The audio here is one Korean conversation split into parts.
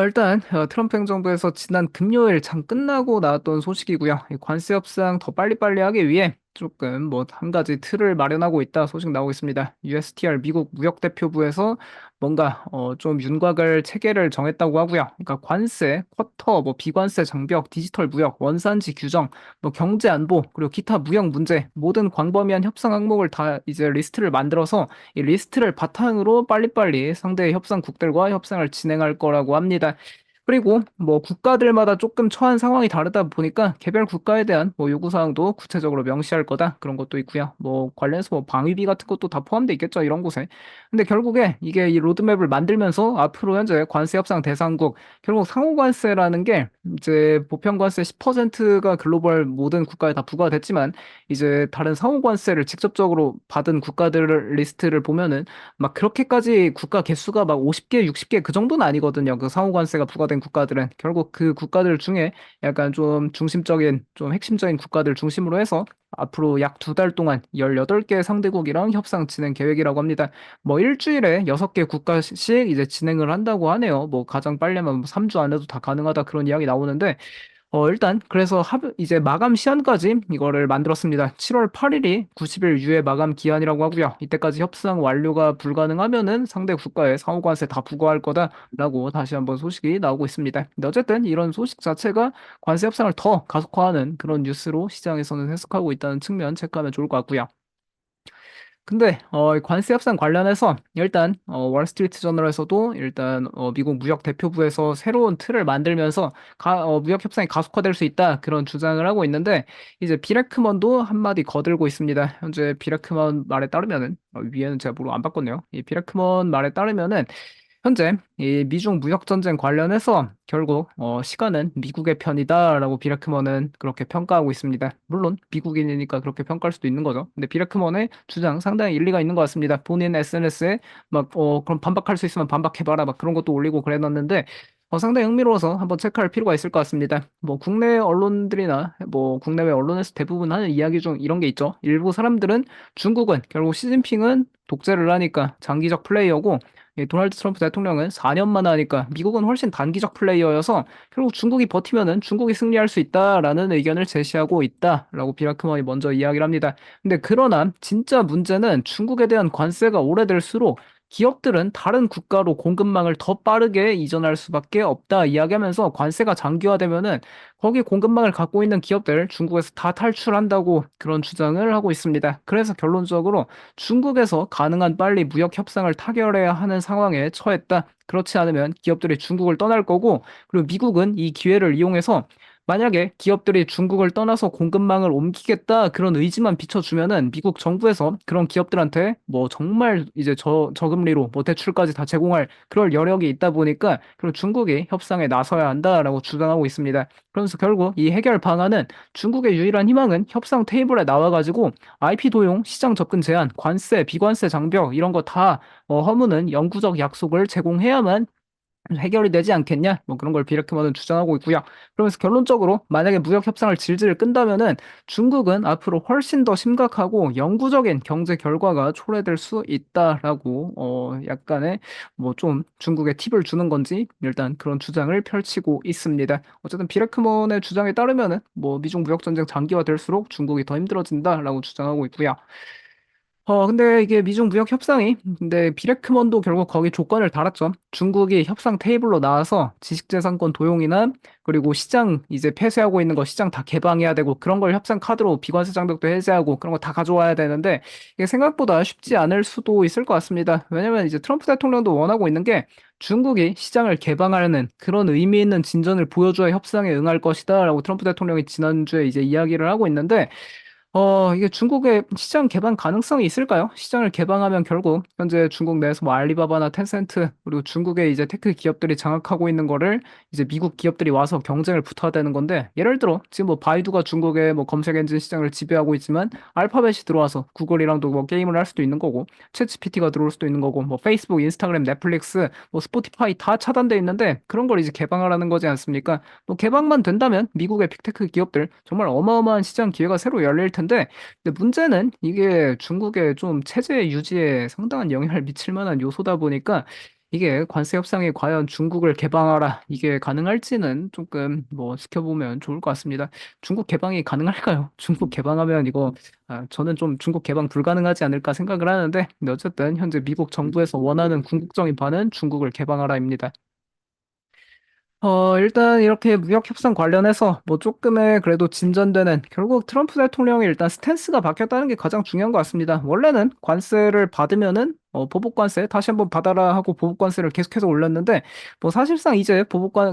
일단 트럼프 행정부에서 지난 금요일 장 끝나고 나왔던 소식이고요. 이 관세 협상 더 빨리빨리 하기 위해 조금 뭐 한 가지 틀을 마련하고 있다 소식 나오고 있습니다. USTR 미국 무역대표부에서 뭔가 좀 윤곽을 체계를 정했다고 하고요. 그러니까 관세, 쿼터, 뭐 비관세 장벽, 디지털 무역, 원산지 규정, 뭐 경제 안보, 그리고 기타 무역 문제 모든 광범위한 협상 항목을 다 이제 리스트를 만들어서 이 리스트를 바탕으로 빨리빨리 상대 협상국들과 협상을 진행할 거라고 합니다. 그리고 뭐 국가들마다 조금 처한 상황이 다르다 보니까 개별 국가에 대한 뭐 요구 사항도 구체적으로 명시할 거다 그런 것도 있고요. 뭐 관련해서 뭐 방위비 같은 것도 다 포함돼 있겠죠 이런 곳에. 근데 결국에 이게 이 로드맵을 만들면서 앞으로 현재 관세 협상 대상국 결국 상호 관세라는 게 이제 보편 관세 10%가 글로벌 모든 국가에 다 부과됐지만 이제 다른 상호 관세를 직접적으로 받은 국가들 리스트를 보면은 막 그렇게까지 국가 개수가 막 50개, 60개 그 정도는 아니거든요. 그 상호 관세가 부과된 국가들은 결국 그 국가들 중에 약간 좀 중심적인 좀 핵심적인 국가들 중심으로 해서 앞으로 약 두 달 동안 18개 상대국이랑 협상 진행 계획이라고 합니다. 뭐 일주일에 6개 국가씩 이제 진행을 한다고 하네요. 뭐 가장 빨리면 뭐 3주 안에도 다 가능하다 그런 이야기 나오는데 일단 그래서 이제 마감 시한까지 이거를 만들었습니다. 7월 8일이 90일 유예 마감 기한이라고 하고요. 이때까지 협상 완료가 불가능하면은 상대 국가에 상호관세 다 부과할 거다라고 다시 한번 소식이 나오고 있습니다. 근데 어쨌든 이런 소식 자체가 관세 협상을 더 가속화하는 그런 뉴스로 시장에서는 해석하고 있다는 측면 체크하면 좋을 것 같고요. 근데 이 관세 협상 관련해서 일단 월스트리트 저널에서도 일단 미국 무역 대표부에서 새로운 틀을 만들면서 무역 협상이 가속화될 수 있다 그런 주장을 하고 있는데 이제 비레크먼도 한마디 거들고 있습니다. 현재 비레크먼 말에 따르면은 위에는 제가 뭐로 안 바꿨네요. 이 비레크먼 말에 따르면은 현재 이 미중 무역 전쟁 관련해서 결국 시간은 미국의 편이다라고 비라크먼은 그렇게 평가하고 있습니다. 물론 미국인이니까 그렇게 평가할 수도 있는 거죠. 근데 비라크먼의 주장 상당히 일리가 있는 것 같습니다. 본인 SNS에 막 그럼 반박할 수 있으면 반박해봐라 막 그런 것도 올리고 그래놨는데 상당히 흥미로워서 한번 체크할 필요가 있을 것 같습니다. 뭐 국내 언론들이나 뭐 국내외 언론에서 대부분 하는 이야기 중 이런 게 있죠. 일부 사람들은 중국은 결국 시진핑은 독재를 하니까 장기적 플레이어고 이 도널드 트럼프 대통령은 4년만 하니까 미국은 훨씬 단기적 플레이어여서 결국 중국이 버티면은 중국이 승리할 수 있다라는 의견을 제시하고 있다라고 비라크먼이 먼저 이야기를 합니다. 근데 그러나 진짜 문제는 중국에 대한 관세가 오래될수록 기업들은 다른 국가로 공급망을 더 빠르게 이전할 수밖에 없다 이야기하면서 관세가 장기화되면은 거기 공급망을 갖고 있는 기업들 중국에서 다 탈출한다고 그런 주장을 하고 있습니다. 그래서 결론적으로 중국에서 가능한 빨리 무역 협상을 타결해야 하는 상황에 처했다. 그렇지 않으면 기업들이 중국을 떠날 거고, 그리고 미국은 이 기회를 이용해서 만약에 기업들이 중국을 떠나서 공급망을 옮기겠다 그런 의지만 비춰주면은 미국 정부에서 그런 기업들한테 뭐 정말 이제 저금리로 뭐 대출까지 다 제공할 그럴 여력이 있다 보니까 그리고 중국이 협상에 나서야 한다라고 주장하고 있습니다. 그러면서 결국 이 해결 방안은 중국의 유일한 희망은 협상 테이블에 나와가지고 IP 도용, 시장 접근 제한, 관세, 비관세 장벽 이런 거 다 허무는 영구적 약속을 제공해야만 해결이 되지 않겠냐? 뭐 그런 걸 비르크먼은 주장하고 있고요. 그러면서 결론적으로 만약에 무역 협상을 질질 끈다면은 중국은 앞으로 훨씬 더 심각하고 영구적인 경제 결과가 초래될 수 있다라고 약간의 뭐 좀 중국에 팁을 주는 건지 일단 그런 주장을 펼치고 있습니다. 어쨌든 비르크먼의 주장에 따르면은 뭐 미중 무역 전쟁 장기화될수록 중국이 더 힘들어진다라고 주장하고 있고요. 근데 이게 미중 무역 협상이, 근데 비레크먼도 결국 거기 조건을 달았죠. 중국이 협상 테이블로 나와서 지식재산권 도용이나, 그리고 시장 이제 폐쇄하고 있는 거 시장 다 개방해야 되고, 그런 걸 협상 카드로 비관세 장벽도 해제하고, 그런 거 다 가져와야 되는데, 이게 생각보다 쉽지 않을 수도 있을 것 같습니다. 왜냐면 이제 트럼프 대통령도 원하고 있는 게, 중국이 시장을 개방하려는 그런 의미 있는 진전을 보여줘야 협상에 응할 것이다, 라고 트럼프 대통령이 지난주에 이제 이야기를 하고 있는데, 이게 중국의 시장 개방 가능성이 있을까요? 시장을 개방하면 결국 현재 중국 내에서 뭐 알리바바나 텐센트 그리고 중국의 이제 테크 기업들이 장악하고 있는 거를 이제 미국 기업들이 와서 경쟁을 붙어야 되는 건데 예를 들어 지금 뭐 바이두가 중국의 뭐 검색 엔진 시장을 지배하고 있지만 알파벳이 들어와서 구글이랑도 뭐 게임을 할 수도 있는 거고 챗GPT가 들어올 수도 있는 거고 뭐 페이스북, 인스타그램, 넷플릭스, 뭐 스포티파이 다 차단돼 있는데 그런 걸 이제 개방하라는 거지 않습니까? 뭐 개방만 된다면 미국의 빅테크 기업들 정말 어마어마한 시장 기회가 새로 열릴 텐데 근데 문제는 이게 중국의 좀 체제 유지에 상당한 영향을 미칠 만한 요소다 보니까 이게 관세 협상이 과연 중국을 개방하라 이게 가능할지는 조금 뭐 지켜보면 좋을 것 같습니다. 중국 개방이 가능할까요? 중국 개방하면 이거 저는 좀 중국 개방 불가능하지 않을까 생각을 하는데 근데 어쨌든 현재 미국 정부에서 원하는 궁극적인 바는 중국을 개방하라입니다. 일단 이렇게 무역 협상 관련해서 뭐 조금의 그래도 진전되는 결국 트럼프 대통령이 일단 스탠스가 바뀌었다는 게 가장 중요한 것 같습니다. 원래는 관세를 받으면은 보복 관세 다시 한번 받아라 하고 보복 관세를 계속해서 올렸는데 뭐 사실상 이제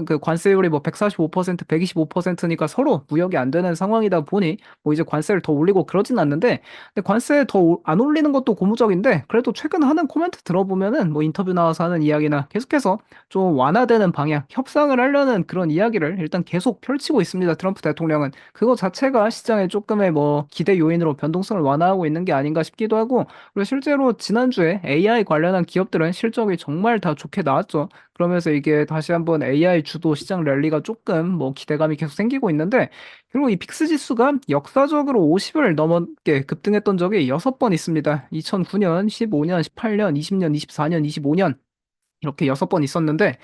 그 관세율이 뭐 145%, 125%니까 서로 무역이 안 되는 상황이다 보니 뭐 이제 관세를 더 올리고 그러진 않는데 근데 관세 더 안 올리는 것도 고무적인데 그래도 최근 하는 코멘트 들어보면은 뭐 인터뷰 나와서 하는 이야기나 계속해서 좀 완화되는 방향, 협상을 하려는 그런 이야기를 일단 계속 펼치고 있습니다. 트럼프 대통령은. 그거 자체가 시장에 조금의 뭐 기대 요인으로 변동성을 완화하고 있는 게 아닌가 싶기도 하고, 그리고 실제로 지난주에 AI 관련한 기업들은 실적이 정말 다 좋게 나왔죠. 그러면서 이게 다시 한번 AI 주도 시장 랠리가 조금 뭐 기대감이 계속 생기고 있는데, 그리고 이 빅스 지수가 역사적으로 50을 넘게 급등했던 적이 6번 있습니다. 2009년, 15년, 18년, 20년, 24년, 25년. 이렇게 6번 있었는데,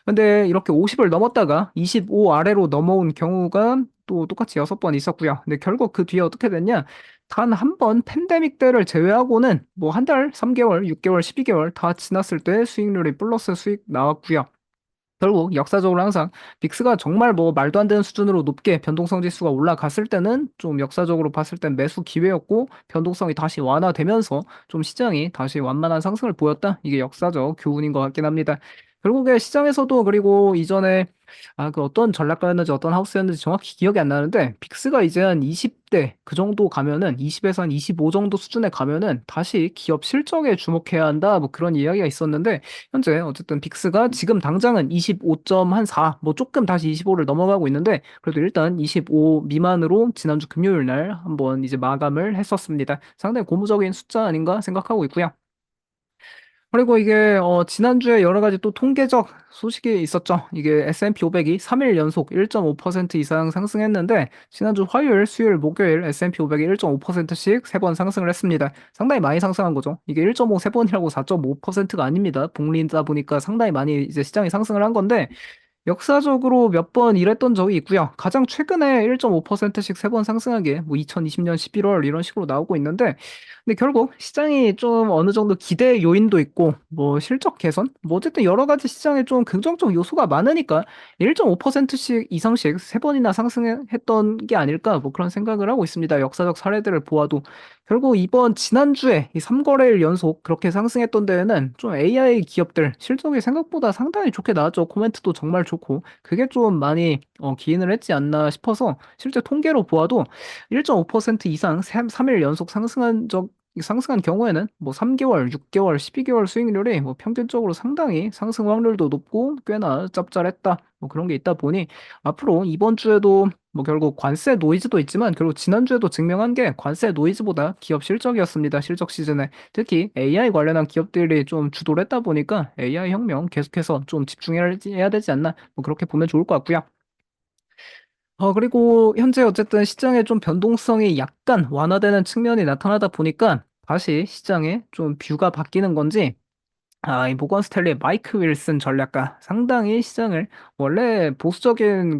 근데 이렇게 50을 넘었다가 25 아래로 넘어온 경우가 또 똑같이 6번 있었고요. 근데 결국 그 뒤에 어떻게 됐냐? 단 한 번 팬데믹 때를 제외하고는 뭐 한 달, 3개월, 6개월, 12개월 다 지났을 때 수익률이 플러스 수익 나왔고요. 결국 역사적으로 항상 빅스가 정말 뭐 말도 안 되는 수준으로 높게 변동성 지수가 올라갔을 때는 좀 역사적으로 봤을 땐 매수 기회였고 변동성이 다시 완화되면서 좀 시장이 다시 완만한 상승을 보였다. 이게 역사적 교훈인 것 같긴 합니다. 결국에 시장에서도 그리고 이전에 그 어떤 전략가였는지 어떤 하우스였는지 정확히 기억이 안 나는데 빅스가 이제 한 20대 그 정도 가면은 20에서 한 25 정도 수준에 가면은 다시 기업 실적에 주목해야 한다. 뭐 그런 이야기가 있었는데 현재 어쨌든 빅스가 지금 당장은 25.4, 뭐 조금 다시 25를 넘어가고 있는데 그래도 일단 25 미만으로 지난주 금요일 날 한번 이제 마감을 했었습니다. 상당히 고무적인 숫자 아닌가 생각하고 있고요. 그리고 이게 지난주에 여러 가지 또 통계적 소식이 있었죠. 이게 S&P 500이 3일 연속 1.5% 이상 상승했는데 지난주 화요일, 수요일, 목요일 S&P 500이 1.5%씩 세 번 상승을 했습니다. 상당히 많이 상승한 거죠. 이게 1.5 세 번이라고 4.5%가 아닙니다. 복리이다 보니까 상당히 많이 이제 시장이 상승을 한 건데 역사적으로 몇 번 이랬던 적이 있고요. 가장 최근에 1.5%씩 세 번 상승한 게 뭐 2020년 11월 이런 식으로 나오고 있는데 근데 결국 시장이 좀 어느 정도 기대 요인도 있고 뭐 실적 개선 뭐 어쨌든 여러 가지 시장에 좀 긍정적 요소가 많으니까 1.5%씩 이상씩 세 번이나 상승했던 게 아닐까 뭐 그런 생각을 하고 있습니다. 역사적 사례들을 보아도 결국 이번 지난주에 이 3거래일 연속 그렇게 상승했던 데에는 좀 AI 기업들 실적이 생각보다 상당히 좋게 나왔죠. 코멘트도 정말 좋고 그게 좀 많이 기인을 했지 않나 싶어서 실제 통계로 보아도 1.5% 이상 3일 연속 상승한 경우에는 뭐 3개월, 6개월, 12개월 수익률이 뭐 평균적으로 상당히 상승 확률도 높고 꽤나 짭짤했다. 뭐 그런 게 있다 보니 앞으로 이번 주에도 뭐 결국 관세 노이즈도 있지만 결국 지난주에도 증명한 게 관세 노이즈보다 기업 실적이었습니다. 실적 시즌에. 특히 AI 관련한 기업들이 좀 주도를 했다 보니까 AI 혁명 계속해서 좀 집중해야 되지 않나. 뭐 그렇게 보면 좋을 것 같고요. 그리고 현재 어쨌든 시장에 좀 변동성이 약간 완화되는 측면이 나타나다 보니까 다시 시장에 좀 뷰가 바뀌는 건지 이 모건 스탠리의 마이크 윌슨 전략가 상당히 시장을 원래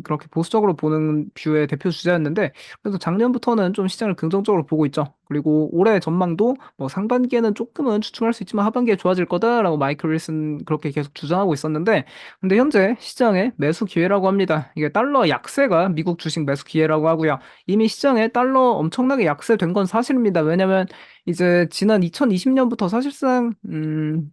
그렇게 보수적으로 보는 뷰의 대표 주자였는데 그래도 작년부터는 좀 시장을 긍정적으로 보고 있죠. 그리고 올해 전망도 뭐 상반기에는 조금은 추측할 수 있지만 하반기에 좋아질 거다라고 마이크 윌슨 그렇게 계속 주장하고 있었는데 근데 현재 시장에 매수 기회라고 합니다. 이게 달러 약세가 미국 주식 매수 기회라고 하고요. 이미 시장에 달러 엄청나게 약세된 건 사실입니다. 왜냐면 이제 지난 2020년부터 사실상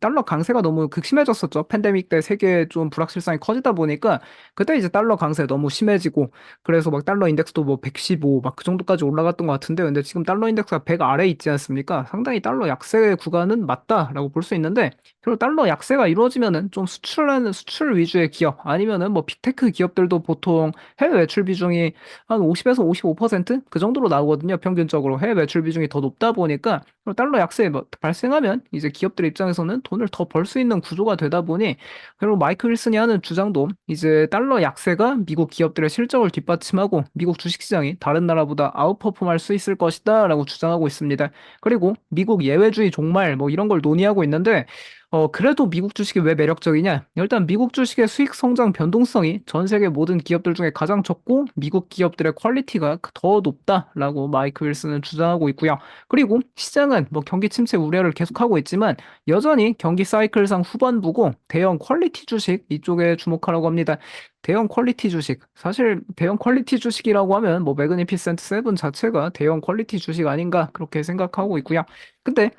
달러 강세가 너무 극심해졌었죠. 팬데믹 때 세계 좀 불확실성이 커지다 보니까 그때 이제 달러 강세 너무 심해지고 그래서 막 달러 인덱스도 뭐 115 막 그 정도까지 올라갔던 것 같은데 근데 지금 달러 인덱스가 100 아래에 있지 않습니까? 상당히 달러 약세 구간은 맞다라고 볼 수 있는데 그리고 달러 약세가 이루어지면은 좀 수출 위주의 기업 아니면은 뭐 빅테크 기업들도 보통 해외 매출 비중이 한 50에서 55%? 그 정도로 나오거든요. 평균적으로 해외 매출 비중이 더 높다 보니까 달러 약세 발생하면 이제 기업들 입장에서는 돈을 더 벌 수 있는 구조가 되다 보니 그리고 마이크 윌슨이 하는 주장도 이제 달러 약세가 미국 기업들의 실적을 뒷받침하고 미국 주식시장이 다른 나라보다 아웃퍼폼할 수 있을 것이다라고 주장하고 있습니다. 그리고 미국 예외주의 종말 뭐 이런 걸 논의하고 있는데 그래도 미국 주식이 왜 매력적이냐? 일단 미국 주식의 수익 성장 변동성이 전 세계 모든 기업들 중에 가장 적고 미국 기업들의 퀄리티가 더 높다라고 마이크 윌슨은 주장하고 있고요. 그리고 시장은 뭐 경기 침체 우려를 계속하고 있지만 여전히 경기 사이클상 후반부고 대형 퀄리티 주식 이쪽에 주목하라고 합니다. 대형 퀄리티 주식. 사실 대형 퀄리티 주식이라고 하면 뭐 매그니피센트 세븐 자체가 대형 퀄리티 주식 아닌가 그렇게 생각하고 있고요. 근데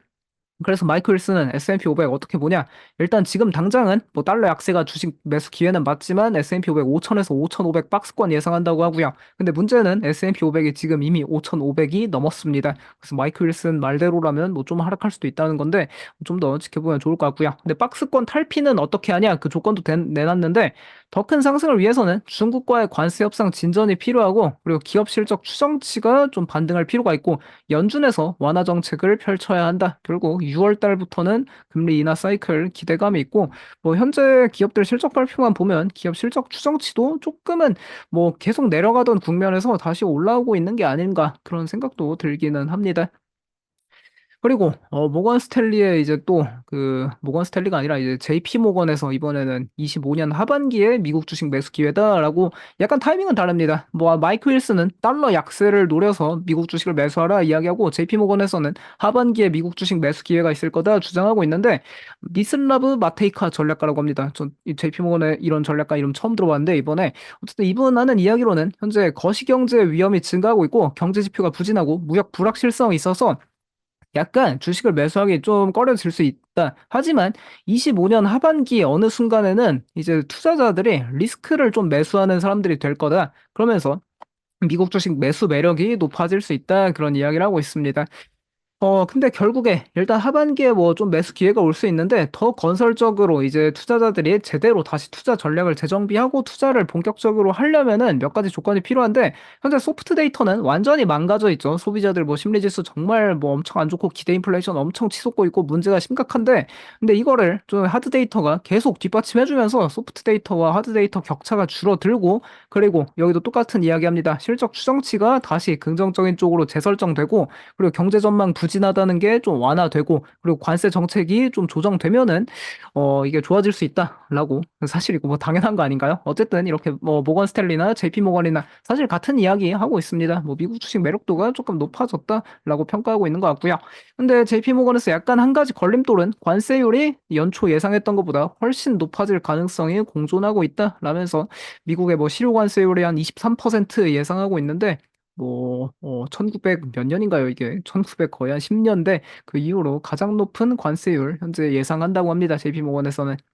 그래서 마이크 윌슨은 S&P 500 어떻게 보냐? 일단 지금 당장은 뭐 달러 약세가 주식 매수 기회는 맞지만 S&P 500 5천에서 5,500 박스권 예상한다고 하고요. 근데 문제는 S&P 500이 지금 이미 5,500이 넘었습니다. 그래서 마이크 윌슨 말대로라면 뭐 좀 하락할 수도 있다는 건데 좀 더 지켜보면 좋을 것 같고요. 근데 박스권 탈피는 어떻게 하냐? 그 조건도 내놨는데 더 큰 상승을 위해서는 중국과의 관세 협상 진전이 필요하고 그리고 기업 실적 추정치가 좀 반등할 필요가 있고 연준에서 완화 정책을 펼쳐야 한다. 결국 6월 달부터는 금리 인하 사이클 기대감이 있고 뭐 현재 기업들 실적 발표만 보면 기업 실적 추정치도 조금은 뭐 계속 내려가던 국면에서 다시 올라오고 있는 게 아닌가 그런 생각도 들기는 합니다. 그리고 모건 스탠리의 이제 또 그 모건 스탠리가 아니라 이제 JP 모건에서 이번에는 25년 하반기에 미국 주식 매수 기회다라고 약간 타이밍은 다릅니다. 뭐 마이크 윌슨은 달러 약세를 노려서 미국 주식을 매수하라 이야기하고 JP 모건에서는 하반기에 미국 주식 매수 기회가 있을 거다 주장하고 있는데 미슬라브 마테이카 전략가라고 합니다. 전이 JP 모건의 이런 전략가 이름 처음 들어봤는데 이번에 어쨌든 이분 하는 이야기로는 현재 거시경제 위험이 증가하고 있고 경제 지표가 부진하고 무역 불확실성이 있어서 약간 주식을 매수하기 좀 꺼려질 수 있다. 하지만 25년 하반기 어느 순간에는 이제 투자자들이 리스크를 좀 매수하는 사람들이 될 거다. 그러면서 미국 주식 매수 매력이 높아질 수 있다. 그런 이야기를 하고 있습니다. 근데 결국에 일단 하반기에 뭐 좀 매수 기회가 올 수 있는데 더 건설적으로 이제 투자자들이 제대로 다시 투자 전략을 재정비하고 투자를 본격적으로 하려면은 몇 가지 조건이 필요한데 현재 소프트 데이터는 완전히 망가져 있죠. 소비자들 뭐 심리지수 정말 뭐 엄청 안 좋고 기대 인플레이션 엄청 치솟고 있고 문제가 심각한데 근데 이거를 좀 하드 데이터가 계속 뒷받침해주면서 소프트 데이터와 하드 데이터 격차가 줄어들고 그리고 여기도 똑같은 이야기합니다. 실적 추정치가 다시 긍정적인 쪽으로 재설정되고 그리고 경제 전망 부진하다는 게 좀 완화되고 그리고 관세 정책이 좀 조정되면은 이게 좋아질 수 있다라고 사실 이거 뭐 당연한 거 아닌가요? 어쨌든 이렇게 뭐 모건 스탠리나 JP 모건이나 사실 같은 이야기 하고 있습니다. 뭐 미국 주식 매력도가 조금 높아졌다라고 평가하고 있는 것 같고요. 근데 JP 모건에서 약간 한 가지 걸림돌은 관세율이 연초 예상했던 것보다 훨씬 높아질 가능성이 공존하고 있다라면서 미국의 뭐 실효 관세율이 한 23% 예상하고 있는데 뭐, 1900 몇 년인가요, 이게? 1900 거의 한 10년대 그 이후로 가장 높은 관세율 현재 예상한다고 합니다. JP 모건에서는.